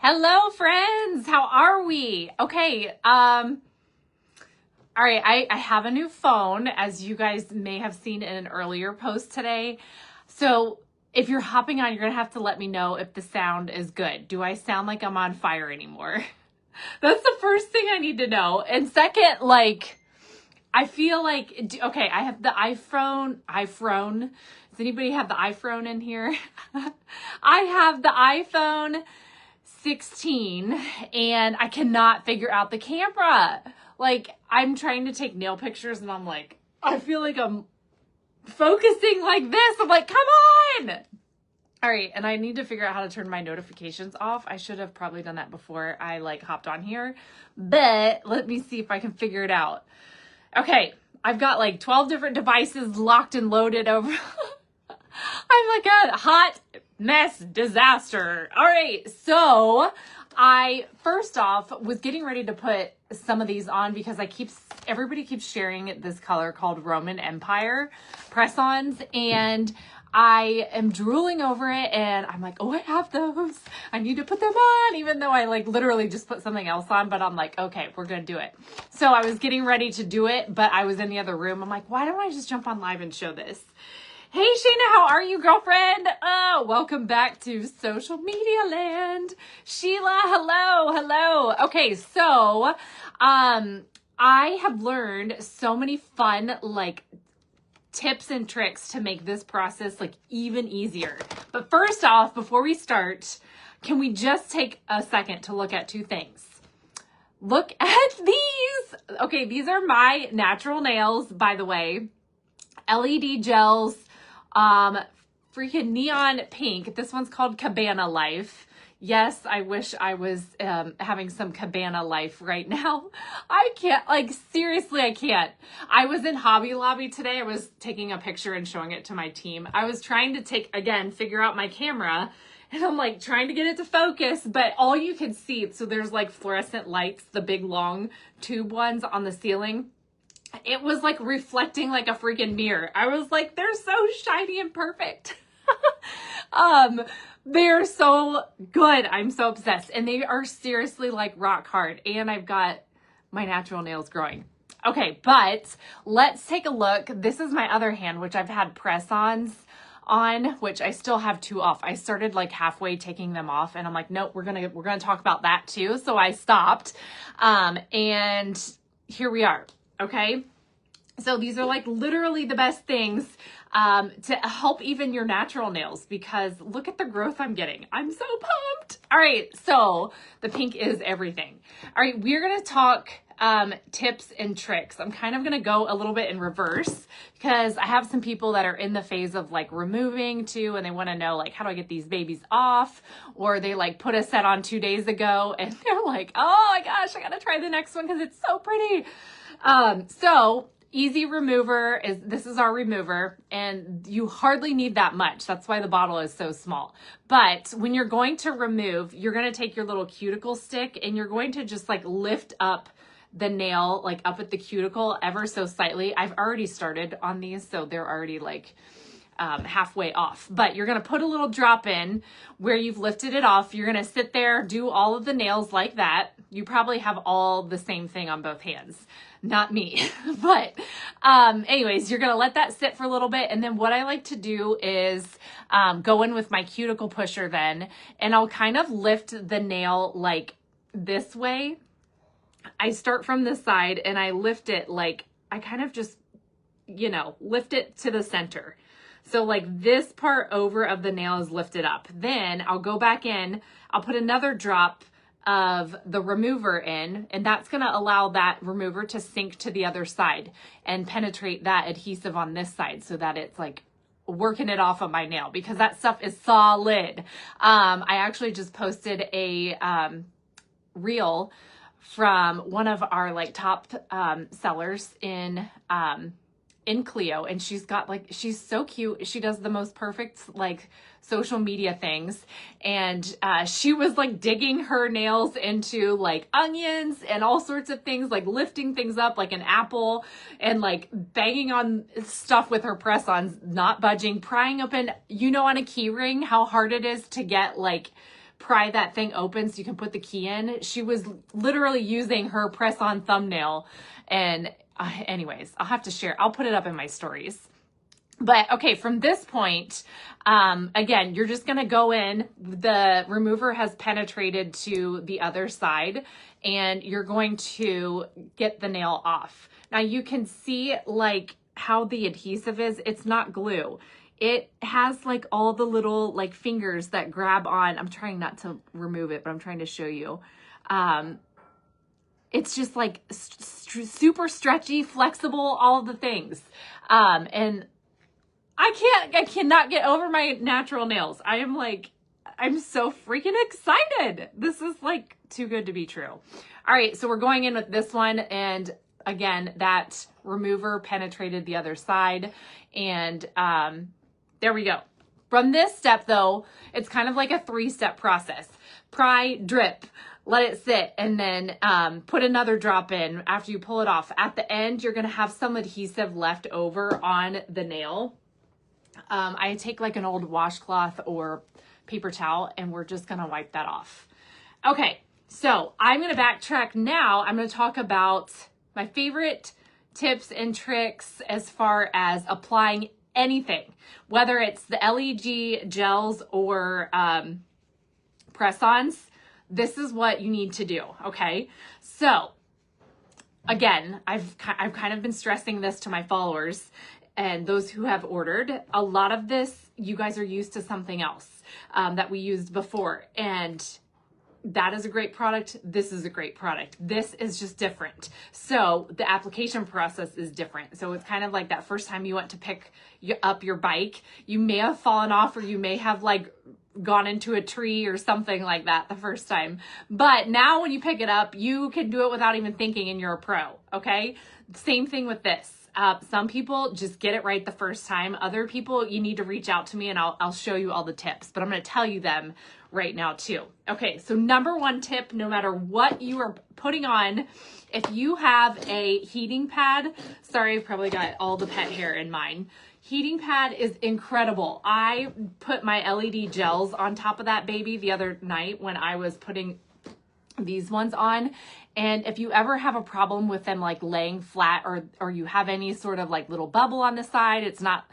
Hello, friends. How are we? Okay. All right. I have a new phone, as you guys may have seen in an earlier post today. So if you're hopping on, you're going to have to let me know if the sound is good. Do I sound like I'm on fire anymore? That's the first thing I need to know. And second, I feel like, okay, I have the iPhone. Does anybody have the iPhone in here? I have the iPhone 16 and I cannot figure out the camera. Like, I'm trying to take nail pictures and I'm like, I feel like I'm focusing like this. I'm like, come on. All right. And I need to figure out how to turn my notifications off. I should have probably done that before I hopped on here, but let me see if I can figure it out. Okay. I've got 12 different devices locked and loaded over. I'm like a hot mess disaster. All right. So I first off was getting ready to put some of these on because everybody keeps sharing this color called Roman Empire press-ons, and I am drooling over it and I'm like, oh, I have those. I need to put them on, even though I literally just put something else on, but I'm like, okay, we're going to do it. So I was getting ready to do it, but I was in the other room. I'm like, why don't I just jump on live and show this? Hey, Shayna, how are you, girlfriend? Oh, welcome back to social media land. Sheila, hello. Okay, so I have learned so many fun tips and tricks to make this process even easier. But first off, before we start, can we just take a second to look at two things? Look at these. Okay, these are my natural nails, by the way. LED gels. Freaking neon pink. This one's called Cabana Life. Yes, I wish I was having some Cabana Life right now. I can't, seriously, I can't. I was in Hobby Lobby today. I was taking a picture and showing it to my team. I was trying to figure out my camera, and I'm trying to get it to focus, but all you can see, so there's fluorescent lights, the big long tube ones on the ceiling. It was reflecting like a freaking mirror. I was like, they're so shiny and perfect. They're so good. I'm so obsessed. And they are seriously rock hard. And I've got my natural nails growing. Okay, but let's take a look. This is my other hand, which I've had press-ons on, which I still have two off. I started halfway taking them off and I'm like, nope, we're gonna talk about that too. So I stopped. And here we are. Okay. So these are literally the best things to help even your natural nails, because look at the growth I'm getting. I'm so pumped. All right. So the pink is everything. All right. We're going to talk tips and tricks. I'm kind of going to go a little bit in reverse because I have some people that are in the phase of removing too, and they want to know how do I get these babies off, or they put a set on 2 days ago and they're like, oh my gosh, I got to try the next one because it's so pretty. So easy remover this is our remover, and you hardly need that much. That's why the bottle is so small. But when you're going to remove, you're going to take your little cuticle stick and you're going to just lift up the nail, up at the cuticle ever so slightly. I've already started on these, so they're already halfway off, but you're going to put a little drop in where you've lifted it off. You're going to sit there, do all of the nails like that. You probably have all the same thing on both hands. Not me, but anyways, you're going to let that sit for a little bit. And then what I like to do is go in with my cuticle pusher then, and I'll kind of lift the nail this way. I start from this side and I lift it I kind of just, lift it to the center. So this part over of the nail is lifted up. Then I'll go back in, I'll put another drop of the remover in, and that's going to allow that remover to sink to the other side and penetrate that adhesive on this side so that it's working it off of my nail, because that stuff is solid. I actually just posted a reel from one of our top sellers in KLEO, and she's got she's so cute. She does the most perfect social media things, and she was digging her nails into onions and all sorts of things, lifting things up like an apple, and banging on stuff with her press-ons, not budging, prying open, on a key ring how hard it is to get pry that thing open so you can put the key in. She was literally using her press-on thumbnail. And anyways, I'll have to share. I'll put it up in my stories. But okay, from this point, again, you're just going to go in. The remover has penetrated to the other side, and you're going to get the nail off. Now you can see like how the adhesive is. It's not glue. It has like all the little like fingers that grab on. I'm trying not to remove it, but I'm trying to show you. It's just like super stretchy, flexible, all of the things. And I cannot get over my natural nails. I'm so freaking excited. This is like too good to be true. All right, so we're going in with this one. And again, that remover penetrated the other side. And there we go. From this step though, it's kind of like a 3-step process. Pry, drip, let it sit, and then put another drop in after you pull it off. At the end, you're gonna have some adhesive left over on the nail. I take like an old washcloth or paper towel, and we're just gonna wipe that off. Okay, so I'm gonna backtrack now. I'm gonna talk about my favorite tips and tricks as far as applying anything, whether it's the LED gels or press-ons. This is what you need to do, okay? So again, I've kind of been stressing this to my followers and those who have ordered. A lot of this, you guys are used to something else that we used before, and that is a great product. This is a great product. This is just different. So the application process is different. So it's kind of like that first time you went to pick up your bike, you may have fallen off, or you may have like gone into a tree or something like that the first time. But now when you pick it up, you can do it without even thinking, and you're a pro, okay? Same thing with this. Some people just get it right the first time. Other people, you need to reach out to me and I'll show you all the tips, but I'm going to tell you them right now too. Okay, so number one tip, no matter what you are putting on, if you have a heating pad, sorry, I've probably got all the pet hair in mine. Heating pad is incredible. I put my LED gels on top of that baby the other night when I was putting these ones on. And if you ever have a problem with them like laying flat, or you have any sort of like little bubble on the side, it's not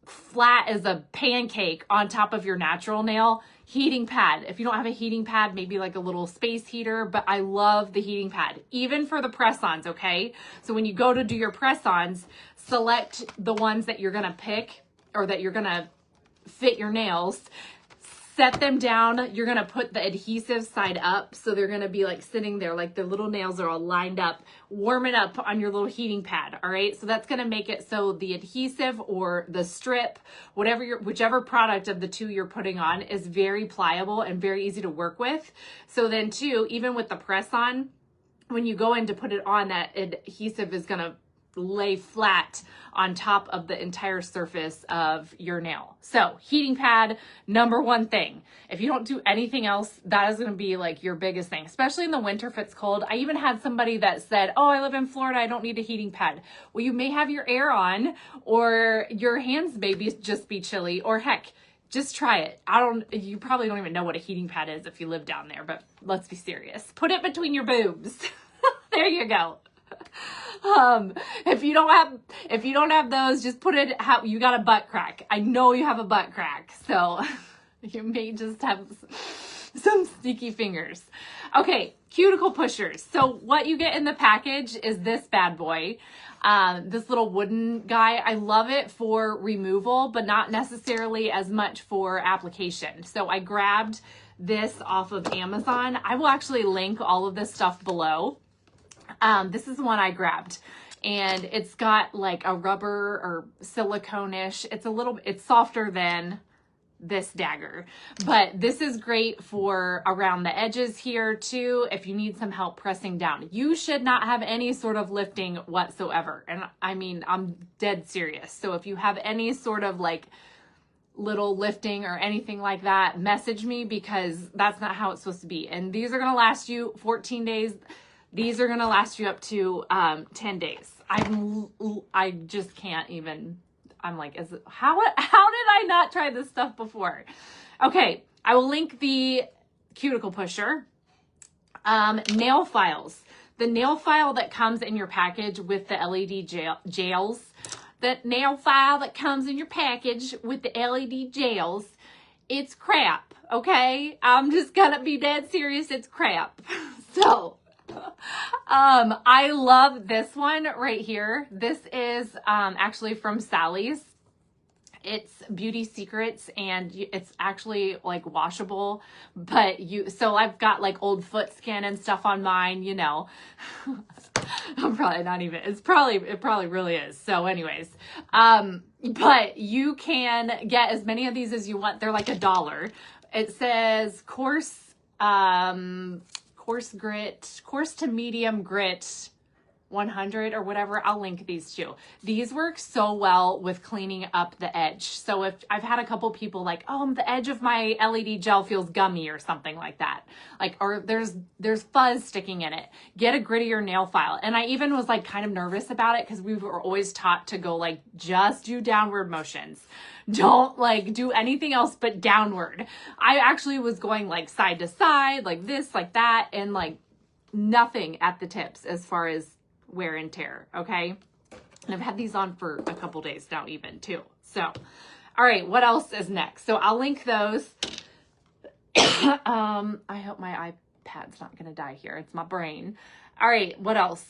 flat as a pancake on top of your natural nail, heating pad. If you don't have a heating pad, maybe like a little space heater, but I love the heating pad, even for the press-ons, okay? So when you go to do your press-ons, select the ones that you're gonna pick or that you're gonna fit your nails. Set them down. You're going to put the adhesive side up. So they're going to be like sitting there, like the little nails are all lined up. Warm it up on your little heating pad. All right. So that's going to make it so the adhesive or the strip, whichever product of the two you're putting on, is very pliable and very easy to work with. So then too, even with the press on, when you go in to put it on, that adhesive is going to lay flat on top of the entire surface of your nail. So heating pad, number one thing. If you don't do anything else, that is going to be like your biggest thing, especially in the winter if it's cold. I even had somebody that said, oh, I live in Florida, I don't need a heating pad. Well, you may have your air on, or your hands may just be chilly, or heck, just try it. You probably don't even know what a heating pad is if you live down there, but let's be serious. Put it between your boobs. There you go. If you don't have those, just put it how you got a butt crack. I know you have a butt crack, so you may just have some sticky fingers. Okay, cuticle pushers. So what you get in the package is this bad boy, this little wooden guy. I love it for removal, but not necessarily as much for application. So I grabbed this off of Amazon. I will actually link all of this stuff below. This is the one I grabbed, and it's got like a rubber or silicone-ish. It's softer than this dagger, but this is great for around the edges here too, if you need some help pressing down. You should not have any sort of lifting whatsoever. And I mean, I'm dead serious. So if you have any sort of like little lifting or anything like that, message me, because that's not how it's supposed to be. And these are going to last you 14 days. These are going to last you up to 10 days. I just can't even, I'm like, how did I not try this stuff before? Okay, I will link the cuticle pusher. Nail files. The nail file that comes in your package with the LED gels. The nail file that comes in your package with the LED gels. It's crap, okay? I'm just gonna be dead serious. It's crap. So, I love this one right here. This is actually from Sally's. It's Beauty Secrets, and it's actually like washable, but so I've got like old foot skin and stuff on mine, you know. I'm probably not even, it probably really is. So anyways, but you can get as many of these as you want. They're like $1. It says coarse to medium grit 100 or whatever. I'll link these too. These work so well with cleaning up the edge. So if I've had a couple people like, oh, the edge of my LED gel feels gummy or something like that, like, or there's fuzz sticking in it, get a grittier nail file. And I even was like kind of nervous about it because we were always taught to go like, just do downward motions. Don't like do anything else but downward. I actually was going like side to side, like this, like that, and like nothing at the tips as far as wear and tear. Okay. And I've had these on for a couple days now even too. So, all right, what else is next? So I'll link those. I hope my iPad's not going to die here. It's my brain. All right. What else?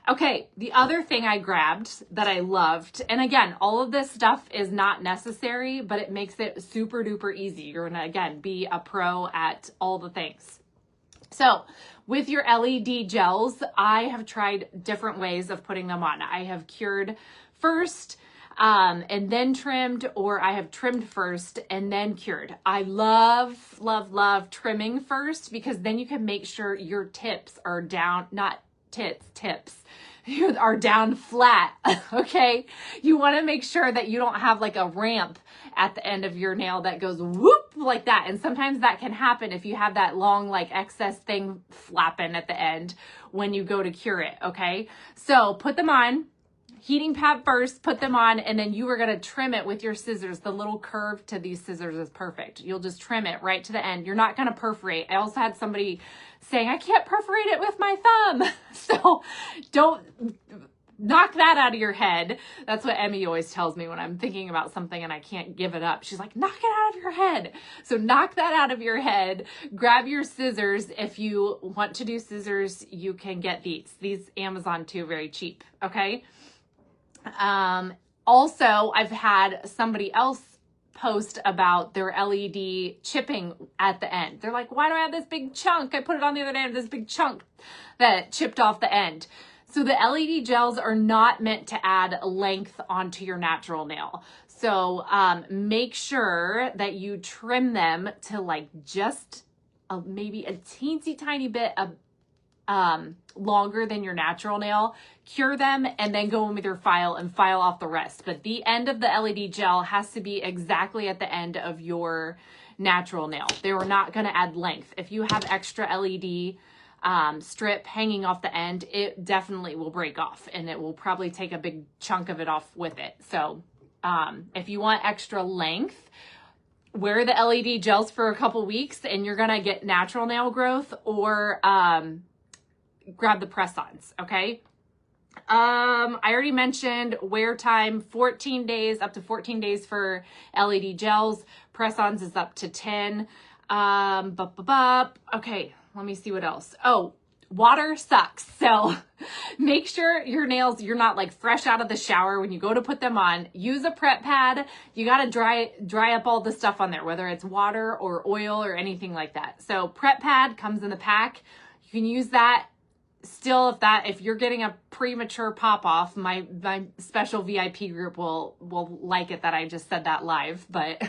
Okay. The other thing I grabbed that I loved, and again, all of this stuff is not necessary, but it makes it super duper easy. You're going to, again, be a pro at all the things. So with your LED gels, I have tried different ways of putting them on. I have cured first and then trimmed, or I have trimmed first and then cured. I love, love, love trimming first because then you can make sure your tips are down, not tips. You are down flat, okay? You want to make sure that you don't have like a ramp at the end of your nail that goes whoop like that. And sometimes that can happen if you have that long like excess thing flapping at the end when you go to cure it, okay? So put them on, heating pad first, put them on, and then you are going to trim it with your scissors. The little curve to these scissors is perfect. You'll just trim it right to the end. You're not going to perforate. I also had somebody saying, I can't perforate it with my thumb. So don't knock that out of your head. That's what Emmy always tells me when I'm thinking about something and I can't give it up. She's like, knock it out of your head. So knock that out of your head. Grab your scissors. If you want to do scissors, you can get these Amazon too, very cheap. Okay. Also, I've had somebody else post about their LED chipping at the end. They're like, why do I have this big chunk? I put it on the other end, this big chunk that chipped off the end. So the LED gels are not meant to add length onto your natural nail. So make sure that you trim them to like just maybe a teensy tiny bit of longer than your natural nail. Cure them and then go in with your file and file off the rest. But the end of the LED gel has to be exactly at the end of your natural nail. They were not going to add length. If you have extra LED strip hanging off the end, it definitely will break off and it will probably take a big chunk of it off with it. So if you want extra length, wear the LED gels for a couple weeks and you're going to get natural nail growth, or grab the press-ons, okay? I already mentioned wear time, 14 days, up to 14 days for LED gels. Press-ons is up to 10. Okay, let me see what else. Oh, water sucks. So make sure your nails, you're not like fresh out of the shower when you go to put them on. Use a prep pad. You got to dry up all the stuff on there, whether it's water or oil or anything like that. So prep pad comes in the pack. You can use that. Still, if you're getting a premature pop off, my special VIP group will like it that I just said that live. But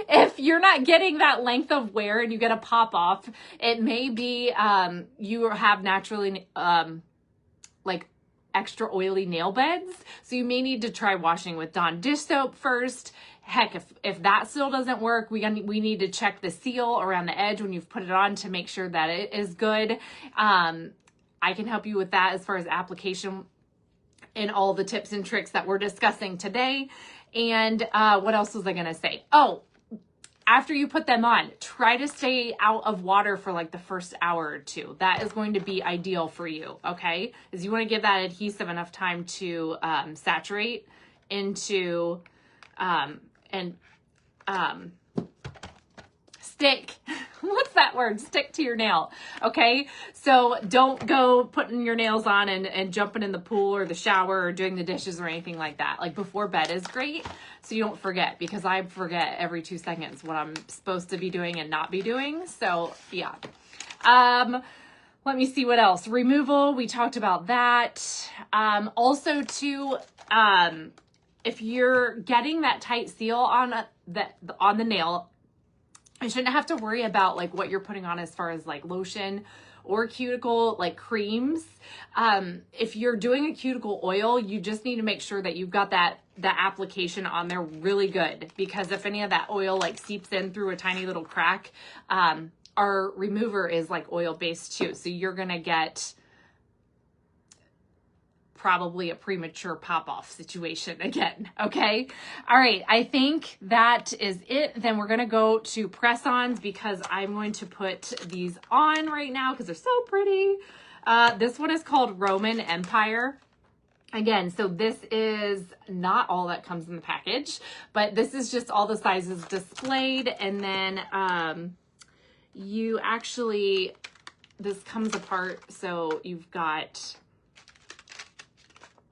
if you're not getting that length of wear and you get a pop off, it may be you have naturally like extra oily nail beds. So you may need to try washing with Dawn dish soap first. Heck, if that still doesn't work, we need to check the seal around the edge when you've put it on to make sure that it is good. I can help you with that as far as application in all the tips and tricks that we're discussing today. And what else was I going to say? Oh, after you put them on, try to stay out of water for like the first hour or two. That is going to be ideal for you, okay? Because you want to give that adhesive enough time to saturate into stick. What's that word? Stick to your nail. Okay. So don't go putting your nails on and jumping in the pool or the shower or doing the dishes or anything like that. Like before bed is great. So you don't forget, because I forget every 2 seconds what I'm supposed to be doing and not be doing. So yeah. Let me see what else. Removal. We talked about that. Also too, if you're getting that tight seal on the nail, you shouldn't have to worry about like what you're putting on as far as like lotion or cuticle like creams. If you're doing a cuticle oil, you just need to make sure that you've got that application on there really good, because if any of that oil like seeps in through a tiny little crack, our remover is like oil based too. So you're going to get probably a premature pop-off situation again. Okay. All right. I think that is it. Then we're going to go to press-ons, because I'm going to put these on right now because they're so pretty. This one is called Roman Empire. Again, so this is not all that comes in the package, but this is just all the sizes displayed. And then, you actually, this comes apart. So you've got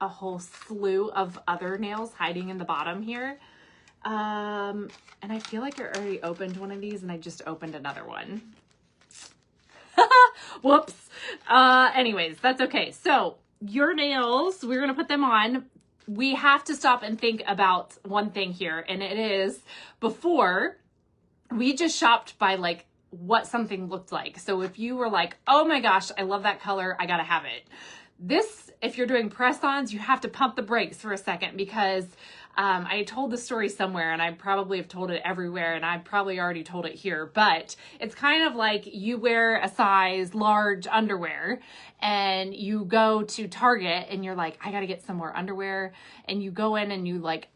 a whole slew of other nails hiding in the bottom here. And I feel like I already opened one of these and I just opened another one. Whoops. Anyways, that's okay. So your nails, we're going to put them on. We have to stop and think about one thing here. And it is, before we just shopped by like what something looked like. So if you were like, oh my gosh, I love that color, I got to have it. This, if you're doing press-ons, you have to pump the brakes for a second, because I told the story somewhere, and I probably have told it everywhere, and I probably already told it here, but it's kind of like you wear a size large underwear and you go to Target and you're like, I got to get some more underwear. And you go in and you like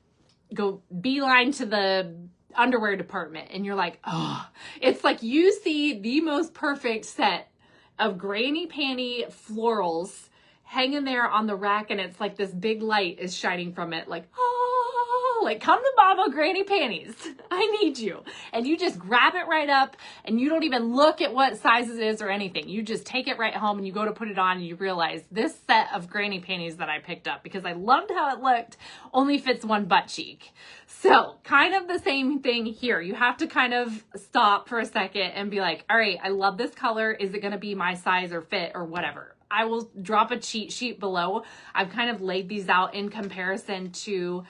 go beeline to the underwear department and you're like, oh, it's like you see the most perfect set of granny panty florals hanging there on the rack, and it's like this big light is shining from it, like, oh, like, come to Mama Granny Panties, I need you. And you just grab it right up, and you don't even look at what size it is or anything. You just take it right home and you go to put it on, and you realize this set of granny panties that I picked up, because I loved how it looked, only fits one butt cheek. So kind of the same thing here. You have to kind of stop for a second and be like, all right, I love this color. Is it going to be my size or fit or whatever? I will drop a cheat sheet below. I've kind of laid these out in comparison to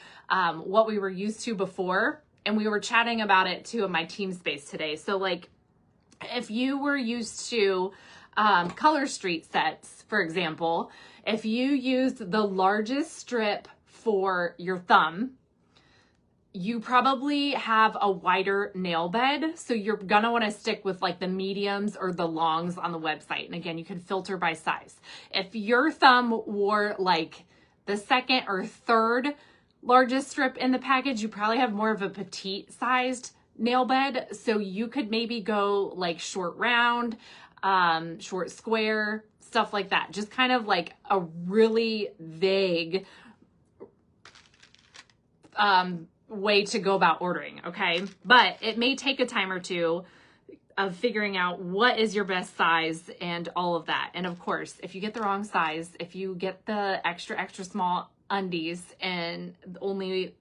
what we were used to before. And we were chatting about it too in my team space today. So like, if you were used to color street sets, for example, if you used the largest strip for your thumb, you probably have a wider nail bed. So you're gonna wanna stick with like the mediums or the longs on the website. And again, you can filter by size. If your thumb wore like the second or third largest strip in the package, you probably have more of a petite sized nail bed. So you could maybe go like short round, short square, stuff like that. Just kind of like a really vague, way to go about ordering, okay? But it may take a time or two of figuring out what is your best size and all of that. And of course, if you get the wrong size, if you get the extra small undies and only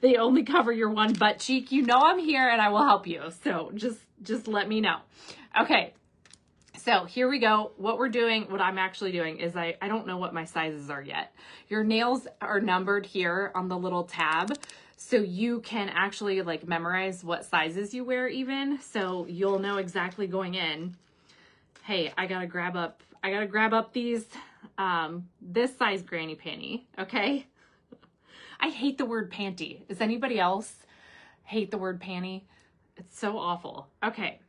they only cover your one butt cheek, you know I'm here and I will help you. So just let me know. Okay. So here we go. What we're doing, what I'm actually doing is I don't know what my sizes are yet. Your nails are numbered here on the little tab. So you can actually like memorize what sizes you wear even. So you'll know exactly going in, hey, I gotta grab up these, this size granny panty, okay? I hate the word panty. Does anybody else hate the word panty? It's so awful. Okay,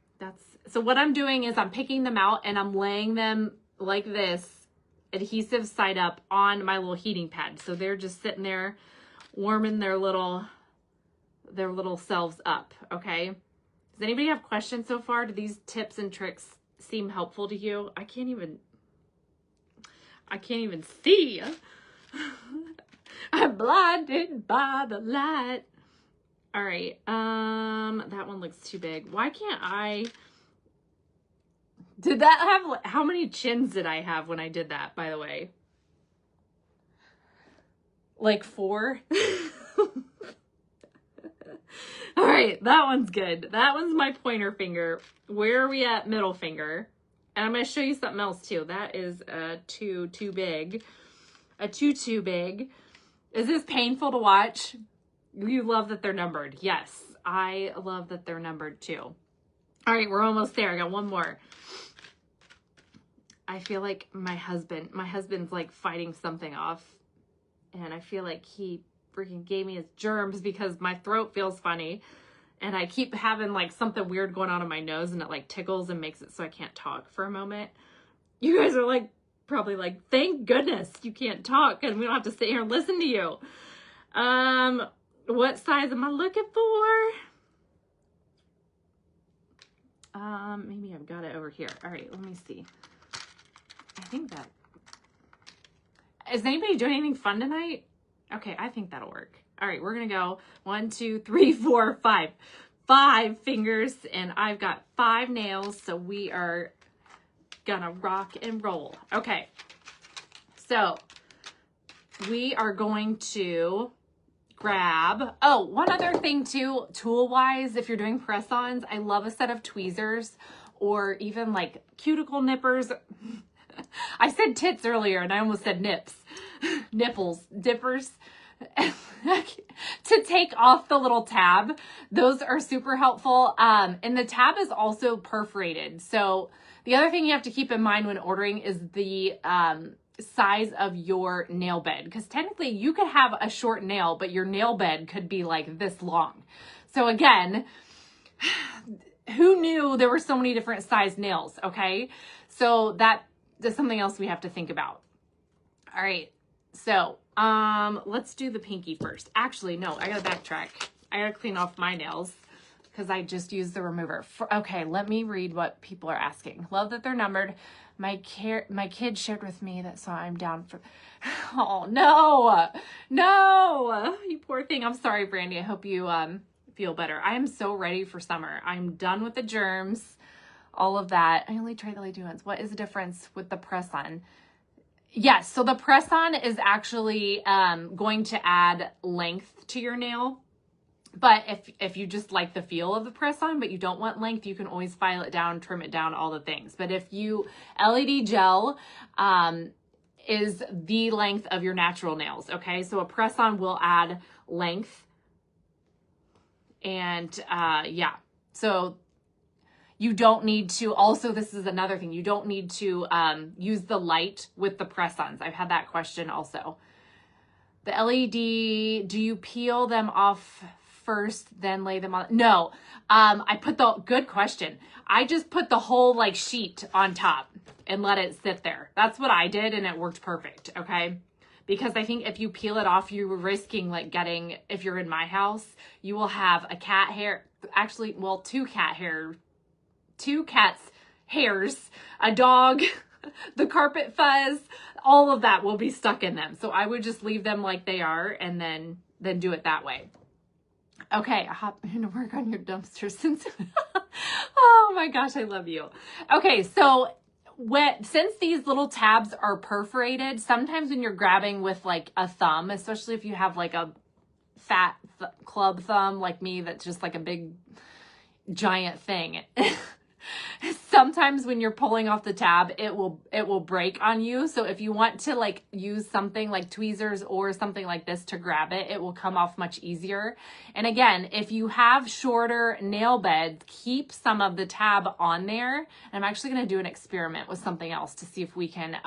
so what I'm doing is I'm picking them out and I'm laying them like this adhesive side up on my little heating pad. So they're just sitting there warming their little selves up, okay? Does anybody have questions so far? Do these tips and tricks seem helpful to you? I can't even see. I'm blinded by the light. All right, that one looks too big. Why can't I? Did that have, how many chins did I have when I did that, by the way? Like 4? All right, that one's good. That one's my pointer finger. Where are we at? Middle finger. And I'm going to show you something else too. That is too big. Too big. Is this painful to watch? You love that they're numbered. Yes, I love that they're numbered too. All right, we're almost there. I got one more. I feel like my husband's like fighting something off, and I feel like he freaking gave me his germs because my throat feels funny, and I keep having like something weird going on in my nose, and it like tickles and makes it so I can't talk for a moment. You guys are like probably like, thank goodness you can't talk and we don't have to sit here and listen to you. What size am I looking for? Maybe I've got it over here. All right, let me see. I think that, is anybody doing anything fun tonight? Okay, I think that'll work. All right, we're gonna go 1, 2, 3, 4, 5. 5 fingers, and I've got 5 nails, so we are gonna rock and roll. Okay, so we are going to grab, oh, one other thing too, tool-wise, if you're doing press-ons, I love a set of tweezers or even like cuticle nippers. I said tits earlier and I almost said nips. Nipples, dippers. To take off the little tab. Those are super helpful. And the tab is also perforated. So the other thing you have to keep in mind when ordering is the size of your nail bed. Because technically you could have a short nail, but your nail bed could be like this long. So again, who knew there were so many different size nails, okay? So that's something else we have to think about. All right, so let's do the pinky first. Actually, no, I gotta backtrack. I gotta clean off my nails because I just used the remover. Okay, let me read what people are asking. Love that they're numbered. My kid shared with me that, so I'm down for, oh no, you poor thing. I'm sorry, Brandy. I hope you feel better. I am so ready for summer. I'm done with the germs, all of that. I only tried the lady ones. What is the difference with the press-on? Yes, so the press-on is actually going to add length to your nail. But if you just like the feel of the press-on, but you don't want length, you can always file it down, trim it down, all the things. But if you, LED gel is the length of your natural nails, okay? So a press-on will add length. And yeah, so you don't need to, also this is another thing, you don't need to use the light with the press-ons. I've had that question also. The LED, do you peel them off first, then lay them on? No, good question. I just put the whole like sheet on top and let it sit there. That's what I did and it worked perfect, okay? Because I think if you peel it off, you're risking like getting, if you're in my house, you will have a cat hair, actually, well, 2 cats' hairs, a dog, the carpet fuzz, all of that will be stuck in them. So I would just leave them like they are and then do it that way. Okay, I hop in to work on your dumpster since, oh my gosh, I love you. Okay, so since these little tabs are perforated, sometimes when you're grabbing with like a thumb, especially if you have like a fat club thumb like me, that's just like a big giant thing. Sometimes when you're pulling off the tab, it will break on you. So if you want to like use something like tweezers or something like this to grab it, it will come off much easier. And again, if you have shorter nail beds, keep some of the tab on there. And I'm actually going to do an experiment with something else to see if we can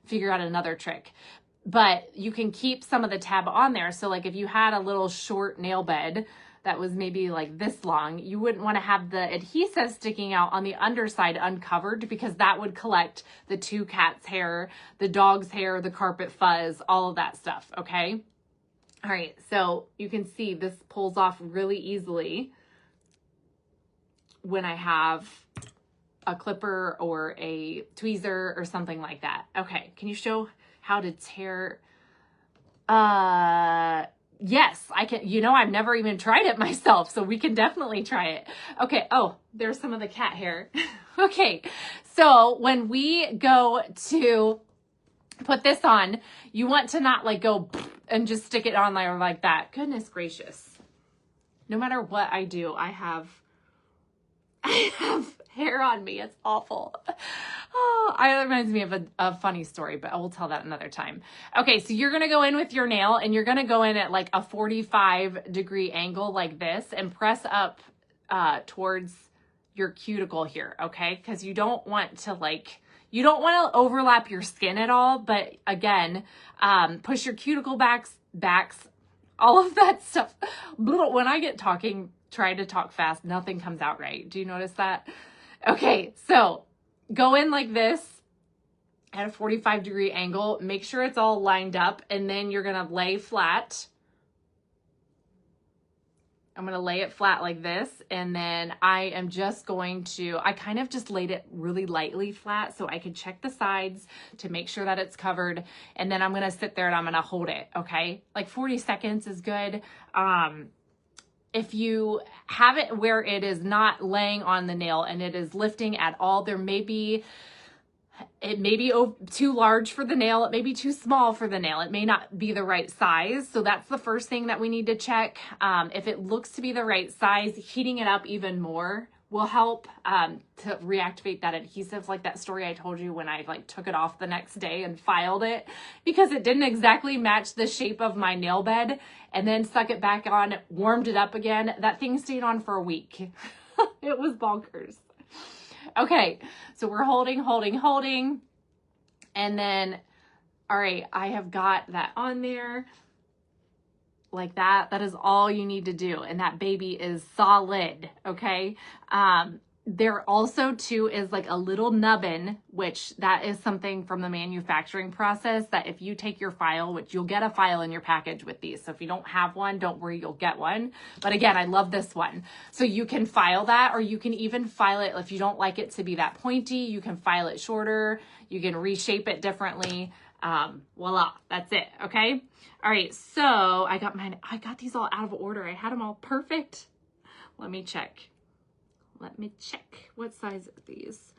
figure out another trick. But you can keep some of the tab on there. So like if you had a little short nail bed that was maybe like this long, you wouldn't want to have the adhesive sticking out on the underside uncovered, because that would collect the two cats' hair, the dog's hair, the carpet fuzz, all of that stuff, okay? All right, so you can see this pulls off really easily when I have a clipper or a tweezer or something like that. Okay, can you show how to tear? Yes, I can. You know, I've never even tried it myself, so we can definitely try it. Okay. Oh, there's some of the cat hair. Okay. So when we go to put this on, you want to not like go and just stick it on there like that. Goodness gracious. No matter what I do, I have hair on me. It's awful. Oh, it reminds me of a funny story, but I will tell that another time. Okay, so you're going to go in with your nail, and you're going to go in at like a 45-degree angle like this and press up towards your cuticle here, okay? Because you don't want to you don't want to overlap your skin at all, but again, push your cuticle backs, all of that stuff. When I get talking, try to talk fast, nothing comes out right. Do you notice that? Okay, so go in like this at a 45-degree angle. Make sure it's all lined up, and then you're going to lay flat. I'm going to lay it flat like this, and then I am just going to, I kind of just laid it really lightly flat so I could check the sides to make sure that it's covered, and then I'm going to sit there and I'm going to hold it, okay? Like 40 seconds is good. If you have it where it is not laying on the nail and it is lifting at all, it may be too large for the nail. It may be too small for the nail. It may not be the right size. So that's the first thing that we need to check. If it looks to be the right size, heating it up even more will help to reactivate that adhesive, like that story I told you when I took it off the next day and filed it because it didn't exactly match the shape of my nail bed, and then stuck it back on, warmed it up again. That thing stayed on for a week. It was bonkers. Okay, so we're holding, and then, all right, I have got that on there like that. That is all you need to do, and that baby is solid, okay? There also too is like a little nubbin, which that is something from the manufacturing process that if you take your file, which you'll get a file in your package with these. So if you don't have one, don't worry, you'll get one. But again, I love this one. So you can file that, or you can even file it if you don't like it to be that pointy, you can file it shorter, you can reshape it differently. Voila, that's it. Okay. All right. So I got these all out of order. I had them all perfect. Let me check. What size are these?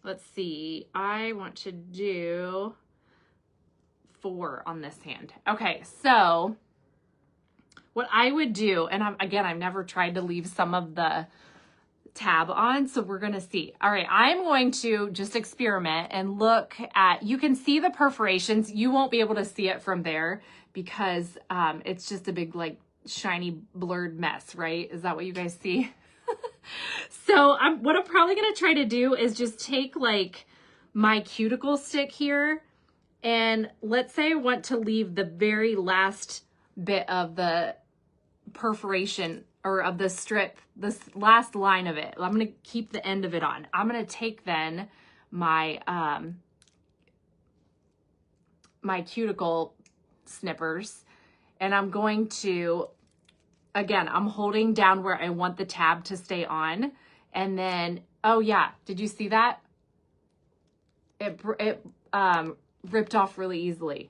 Let's see. I want to do 4 on this hand. Okay. So what I would do, and I've never tried to leave some of the tab on, so we're going to see. All right, I'm going to just experiment and look at, you can see the perforations. You won't be able to see it from there because it's just a big shiny blurred mess, right? Is that what you guys see? So what I'm probably going to try to do is just take my cuticle stick here, and let's say I want to leave the very last bit of the perforation or of the strip, this last line of it. I'm going to keep the end of it on. I'm going to take then my my cuticle snippers, and I'm going to, again, I'm holding down where I want the tab to stay on, and then, oh yeah, did you see that? It ripped off really easily.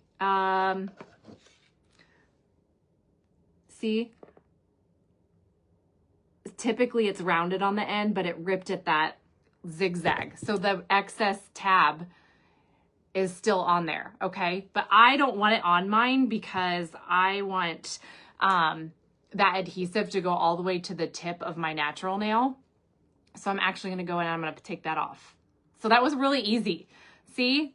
See? Typically it's rounded on the end, but it ripped at that zigzag. So the excess tab is still on there, okay? But I don't want it on mine because I want that adhesive to go all the way to the tip of my natural nail. So I'm actually gonna go in and I'm gonna take that off. So that was really easy. See?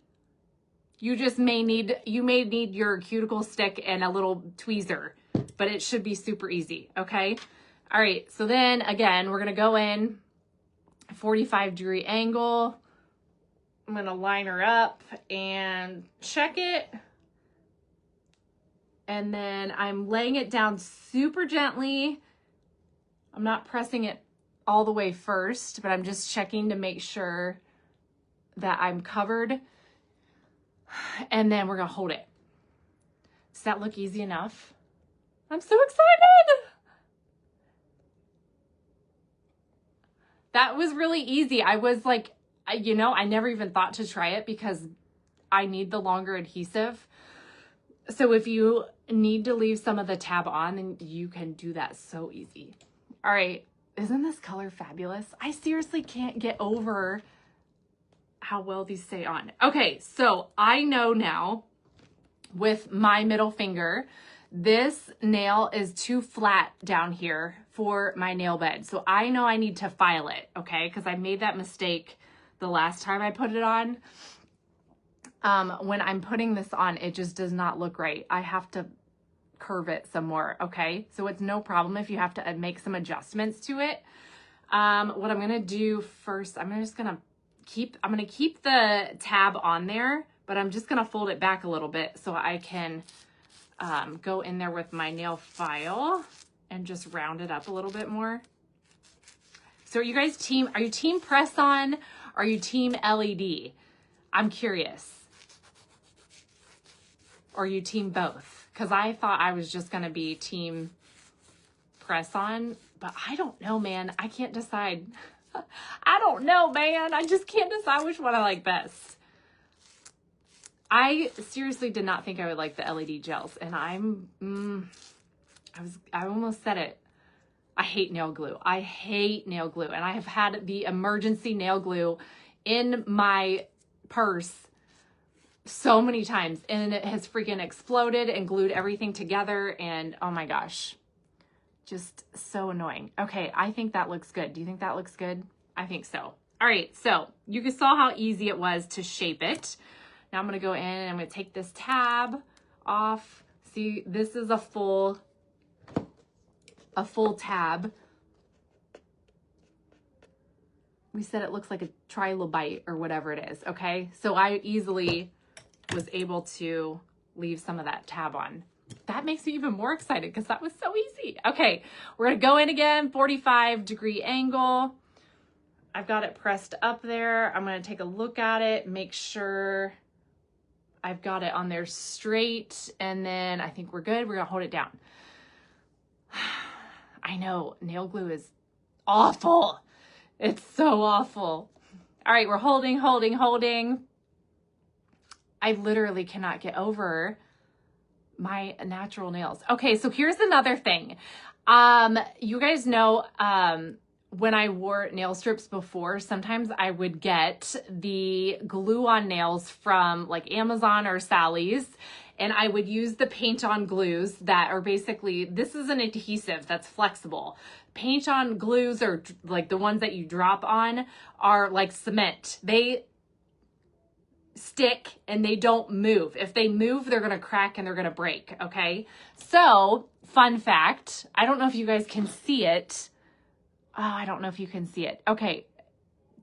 You may need your cuticle stick and a little tweezer, but it should be super easy, okay? All right, so then again, we're gonna go in 45-degree angle. I'm gonna line her up and check it. And then I'm laying it down super gently. I'm not pressing it all the way first, but I'm just checking to make sure that I'm covered. And then we're gonna hold it. Does that look easy enough? I'm so excited. That was really easy. I was like, you know, I never even thought to try it because I need the longer adhesive. So if you need to leave some of the tab on, then you can do that so easy. All right, isn't this color fabulous? I seriously can't get over how well these stay on. Okay, so I know now with my middle finger, this nail is too flat down here for my nail bed. So I know I need to file it, okay? Because I made that mistake the last time I put it on. When I'm putting this on, it just does not look right. I have to curve it some more, okay? So it's no problem if you have to make some adjustments to it. What I'm gonna do first, I'm gonna keep the tab on there, but I'm just gonna fold it back a little bit so I can go in there with my nail file and just round it up a little bit more. So are you team press on? Are you team LED? I'm curious. Or are you team both? Because I thought I was just gonna be team press on, but I don't know, man. I can't decide. I don't know, man. I just can't decide which one I like best. I seriously did not think I would like the LED gels, and I almost said it. I hate nail glue. I hate nail glue, and I have had the emergency nail glue in my purse so many times, and it has freaking exploded and glued everything together, and oh my gosh, just so annoying. Okay, I think that looks good. Do you think that looks good? I think so. All right, so you saw how easy it was to shape it. Now I'm gonna go in and I'm gonna take this tab off. See, this is a full tab. We said it looks like a trilobite or whatever it is, okay? So I easily was able to leave some of that tab on. That makes me even more excited because that was so easy. Okay, we're gonna go in again, 45-degree angle. I've got it pressed up there. I'm gonna take a look at it, make sure I've got it on there straight, and then I think we're good. We're gonna hold it down. I know, nail glue is awful. It's so awful. All right, we're holding. I literally cannot get over my natural nails. Okay, so here's another thing. You guys know, when I wore nail strips before, sometimes I would get the glue on nails from like Amazon or Sally's, and I would use the paint on glues that are basically, this is an adhesive that's flexible. Paint on glues, or like the ones that you drop on, are like cement. They stick and they don't move. If they move, they're gonna crack and they're gonna break, okay? So, fun fact, I don't know if you guys can see it. Oh, I don't know if you can see it. Okay,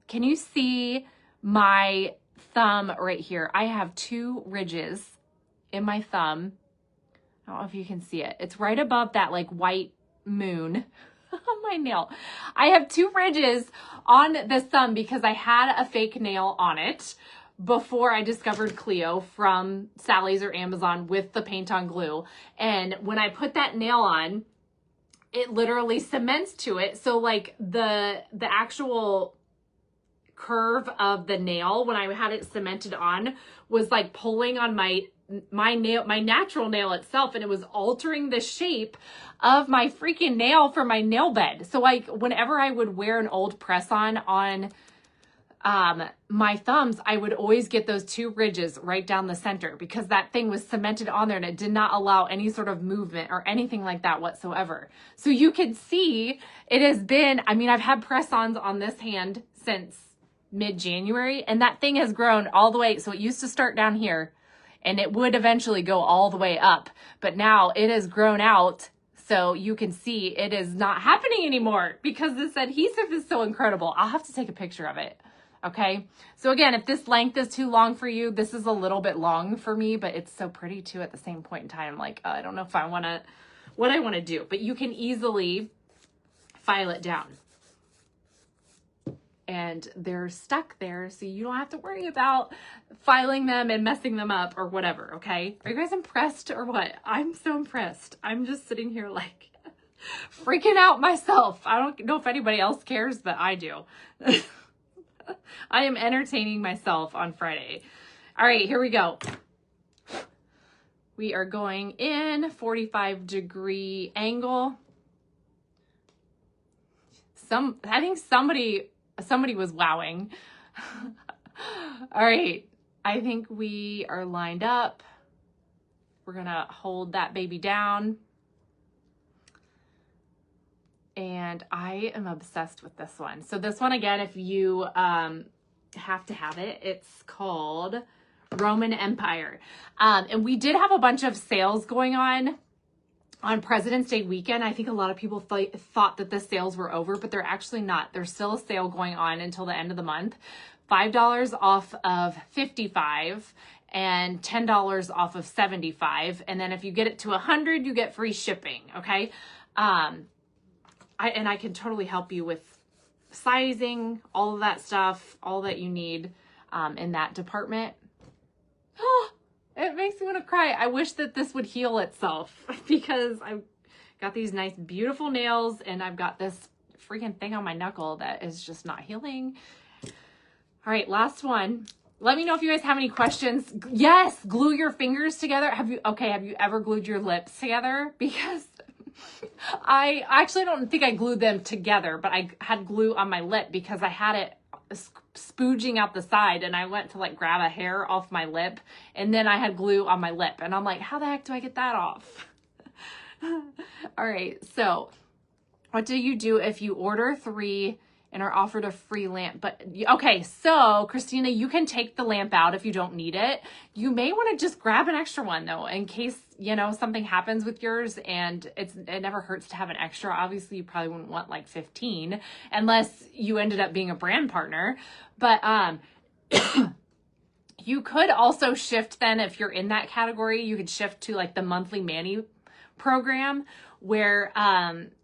can you see my thumb right here? I have 2 ridges in my thumb. I don't know if you can see it. It's right above that like white moon on my nail. I have 2 ridges on this thumb because I had a fake nail on it before I discovered KLEO from Sally's or Amazon with the paint on glue. And when I put that nail on, it literally cements to it. So like the actual curve of the nail when I had it cemented on was like pulling on my natural nail itself, and it was altering the shape of my freaking nail for my nail bed. So like whenever I would wear an old press-on on my thumbs, I would always get those 2 ridges right down the center because that thing was cemented on there and it did not allow any sort of movement or anything like that whatsoever. So you can see it has been, I mean, I've had press-ons on this hand since mid-January, and that thing has grown all the way. So it used to start down here and it would eventually go all the way up, but now it has grown out. So you can see it is not happening anymore because this adhesive is so incredible. I'll have to take a picture of it. Okay. So again, if this length is too long for you, this is a little bit long for me, but it's so pretty too at the same point in time. Like, I don't know if I want to, what I want to do, but you can easily file it down. And they're stuck there, so you don't have to worry about filing them and messing them up or whatever, okay? Are you guys impressed or what? I'm so impressed. I'm just sitting here like freaking out myself. I don't know if anybody else cares, but I do. I am entertaining myself on Friday. All right, here we go. We are going in 45-degree angle. I think somebody was wowing. All right. I think we are lined up. We're going to hold that baby down. And I am obsessed with this one. So this one, again, if you have to have it, it's called Roman Empire. And we did have a bunch of sales going on President's Day weekend. I think a lot of people thought that the sales were over, but they're actually not. There's still a sale going on until the end of the month. $5 off of $55 and $10 off of $75. And then if you get it to $100, you get free shipping. Okay. I can totally help you with sizing, all of that stuff, all that you need in that department. It makes me want to cry. I wish that this would heal itself because I've got these nice, beautiful nails and I've got this freaking thing on my knuckle that is just not healing. All right, last one. Let me know if you guys have any questions. Yes, glue your fingers together. Have you ever glued your lips together? Because I actually don't think I glued them together, but I had glue on my lip because I had it spooging out the side and I went to like grab a hair off my lip and then I had glue on my lip and I'm like, how the heck do I get that off? All right. So what do you do if you order 3 and are offered a free lamp? But okay, so Christina, you can take the lamp out if you don't need it. You may want to just grab an extra one though, in case, you know, something happens with yours, and it never hurts to have an extra. Obviously you probably wouldn't want like 15 unless you ended up being a brand partner. But, you could also shift then if you're in that category, you could shift to like the monthly Manny program where,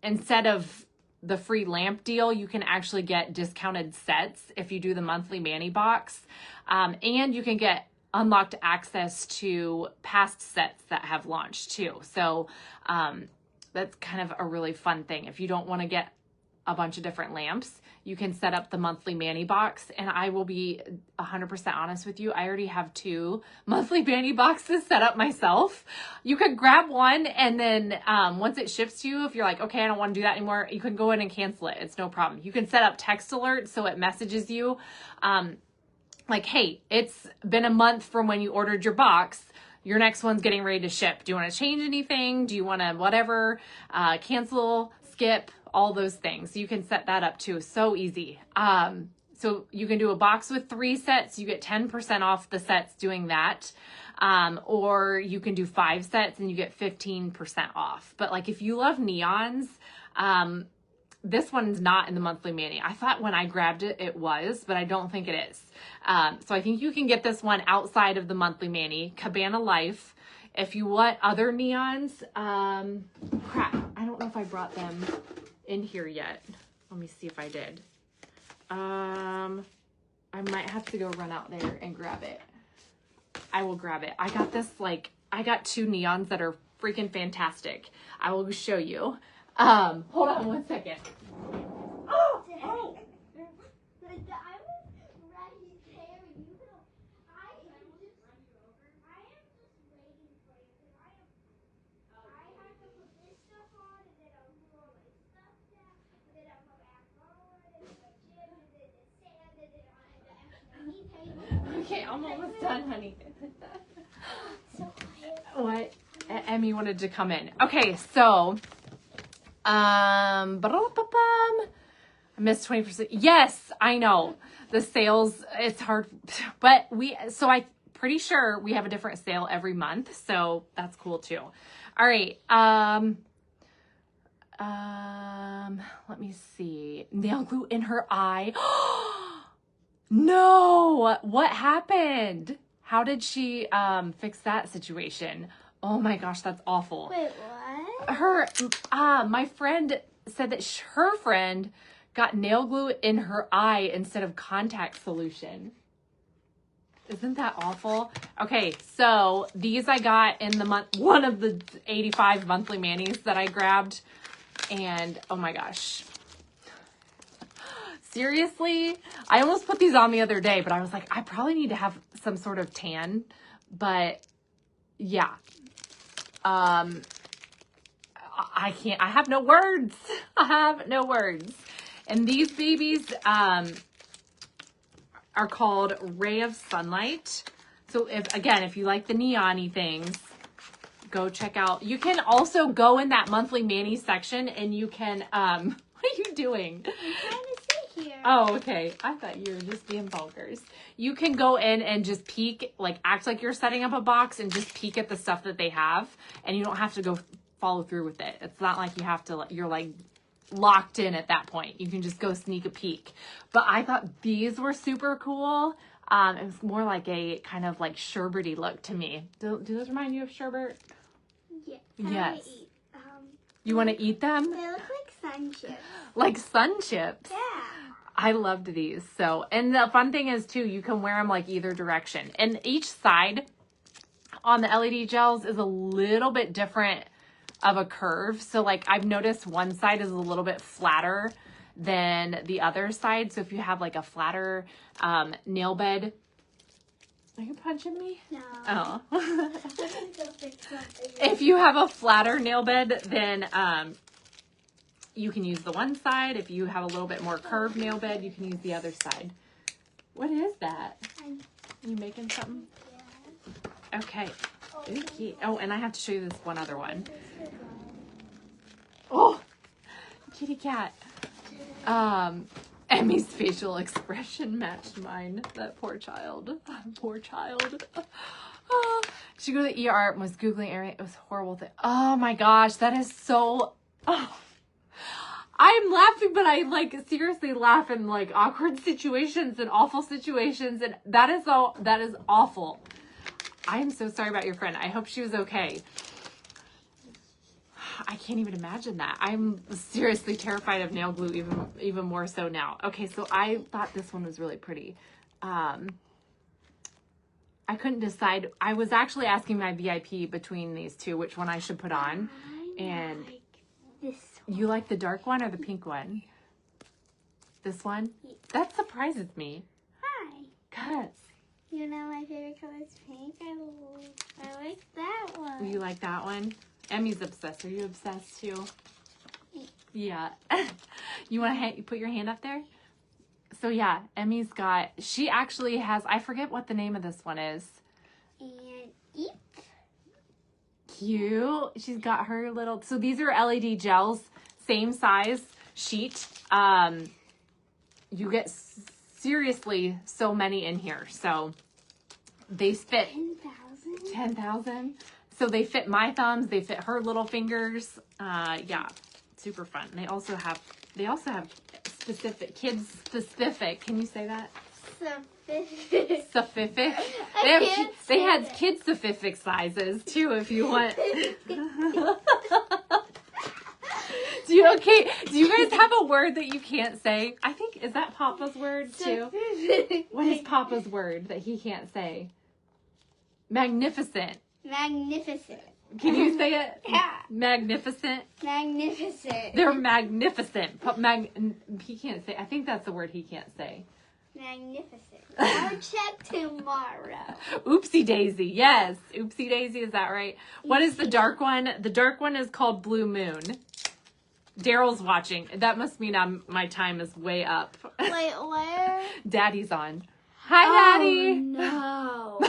instead of the free lamp deal, you can actually get discounted sets if you do the monthly Manny box. And you can get unlocked access to past sets that have launched too. So that's kind of a really fun thing. If you don't want to get a bunch of different lamps, you can set up the monthly Manny box. And I will be 100% honest with you. I already have 2 monthly Manny boxes set up myself. You could grab one and then once it ships to you, if you're like, okay, I don't want to do that anymore, you can go in and cancel it. It's no problem. You can set up text alerts so it messages you like, hey, it's been a month from when you ordered your box. Your next one's getting ready to ship. Do you want to change anything? Do you want to whatever, cancel, skip, all those things? You can set that up too. So easy. So you can do a box with 3 sets. You get 10% off the sets doing that. Or you can do 5 sets and you get 15% off. But like if you love neons, this one's not in the monthly Manny. I thought when I grabbed it, it was, but I don't think it is. So I think you can get this one outside of the monthly Manny, Cabana Life. If you want other neons, crap, I don't know if I brought them in here yet. Let me see if I did. I might have to go run out there and grab it. I will grab it. I got this, like, I got 2 neons that are freaking fantastic. I will show you. Hold on one second. Oh! Okay, I'm almost done, honey. What? Emmy wanted to come in. Okay, so, I missed 20%. Yes, I know. The sales, it's hard, but I'm pretty sure we have a different sale every month, so that's cool too. All right, let me see. Nail glue in her eye. No, what happened? How did she fix that situation? Oh my gosh, that's awful. Wait, what? My friend said that her friend got nail glue in her eye instead of contact solution. Isn't that awful? Okay, so these I got in the month, one of the 85 monthly manis that I grabbed. And oh my gosh. Seriously? I almost put these on the other day, but I was like, I probably need to have some sort of tan. But yeah. I can't, I have no words. I have no words. And these babies, are called Ray of Sunlight. So if you like the neon-y things, go check out. You can also go in that monthly mani section and you can, what are you doing? I'm trying to sit here. Oh, okay. I thought you were just being bonkers. You can go in and just peek, like act like you're setting up a box and just peek at the stuff that they have. And you don't have to go follow through with it. It's not like you have to, you're like locked in at that point. You can just go sneak a peek. But I thought these were super cool. It was more like a kind of like sherbety look to me. Do those remind you of sherbet? Yeah. Yes. You want to eat them? They look like sun chips. Like sun chips? Yeah. I loved these. So, and the fun thing is too, you can wear them like either direction. And each side on the LED gels is a little bit different of a curve. So like I've noticed one side is a little bit flatter than the other side. So if you have like a flatter nail bed, are you punching me? No. Oh. I'm gonna go fix something. If you have a flatter nail bed, then you can use the one side. If you have a little bit more curved nail bed, you can use the other side. What is that? You making something? Yeah. Okay. Okay. Oh, and I have to show you this one other one. Oh, kitty cat. Emmy's facial expression matched mine. That poor child. Poor child. Oh, she go to the ER and was Googling everything. It was a horrible thing. Oh my gosh, that is so... Oh. I'm laughing, but I like seriously laugh in like awkward situations and awful situations. And that is awful. I am so sorry about your friend. I hope she was okay. I can't even imagine that. I'm seriously terrified of nail glue, even more so now. Okay, so I thought this one was really pretty. I couldn't decide. I was actually asking my VIP between these two, which one I should put on. And like this one. you like the dark one or the pink one? This one? That surprises me. Hi. Cuz. You know my favorite color is pink. I like that one. You like that one? Emmy's obsessed. Are you obsessed too? Yeah. You want to put your hand up there? So yeah, Emmy's got, she actually has, I forget what the name of this one is. And eat. Cute. She's got her little, so these are LED gels, same size sheet. You get seriously so many in here. So they fit 10,000? 10,000. So they fit my thumbs. They fit her little fingers. Yeah, super fun. They also have specific, kids specific. Can you say that? Specific. They had kid specific sizes too, if you want. Do you guys have a word that you can't say? I think, is that Papa's word too? What is Papa's word that he can't say? Magnificent. Magnificent. Can you say it? Yeah. Magnificent. Magnificent. They're magnificent. He can't say. I think that's the word he can't say. Magnificent. I'll check tomorrow. Oopsie daisy. Yes. Oopsie daisy. Is that right? What is the dark one? The dark one is called Blue Moon. Daryl's watching. That must mean my time is way up. Wait, where? Daddy's on. Hi, Daddy. No.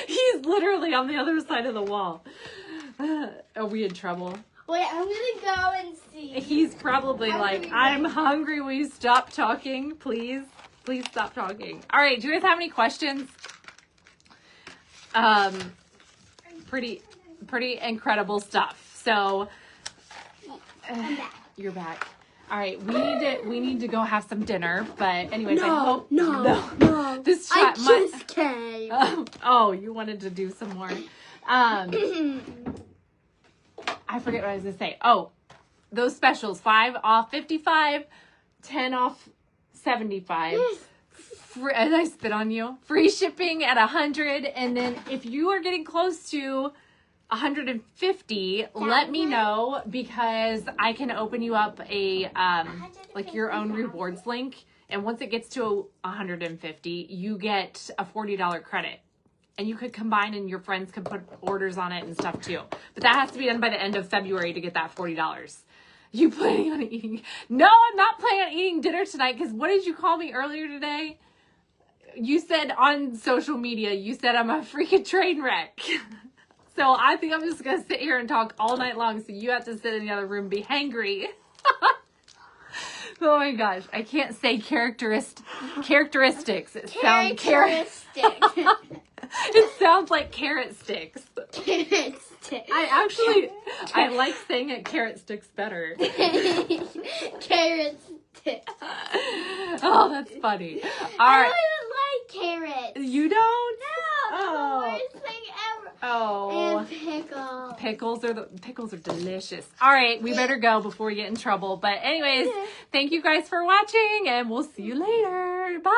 He's literally on the other side of the wall. Are we in trouble? Wait, I'm gonna go and see. He's probably I'm hungry. Will you stop talking, please? Please stop talking. All right. Do you guys have any questions? Pretty incredible stuff. So, I'm back. You're back. All right, we need to go have some dinner. But anyways, I hope no. this I chat just came. oh, you wanted to do some more. I forget what I was gonna say. Oh, those specials: 5 off 55, 10 off 75. Free, and I spit on you. Free shipping at 100, and then if you are getting close to 150, let me know because I can open you up a like your own rewards link, and once it gets to 150, you get a $40 credit, and you could combine and your friends can put orders on it and stuff too. But that has to be done by the end of February to get that $40. You planning on eating? No, I'm not planning on eating dinner tonight because what did you call me earlier today? You said on social media, you said I'm a freaking train wreck. So I think I'm just going to sit here and talk all night long. So you have to sit in the other room and be hangry. Oh my gosh. I can't say characteristics. It sounds it sounds like carrot sticks. Carrot sticks. I like saying it carrot sticks better. Carrot sticks. Oh, that's funny. All I right. don't even like carrots. You don't? No, Oh. the worst thing ever. Oh. And pickles. Pickles are delicious. All right, we better go before we get in trouble. But anyways, thank you guys for watching and we'll see you later. Bye.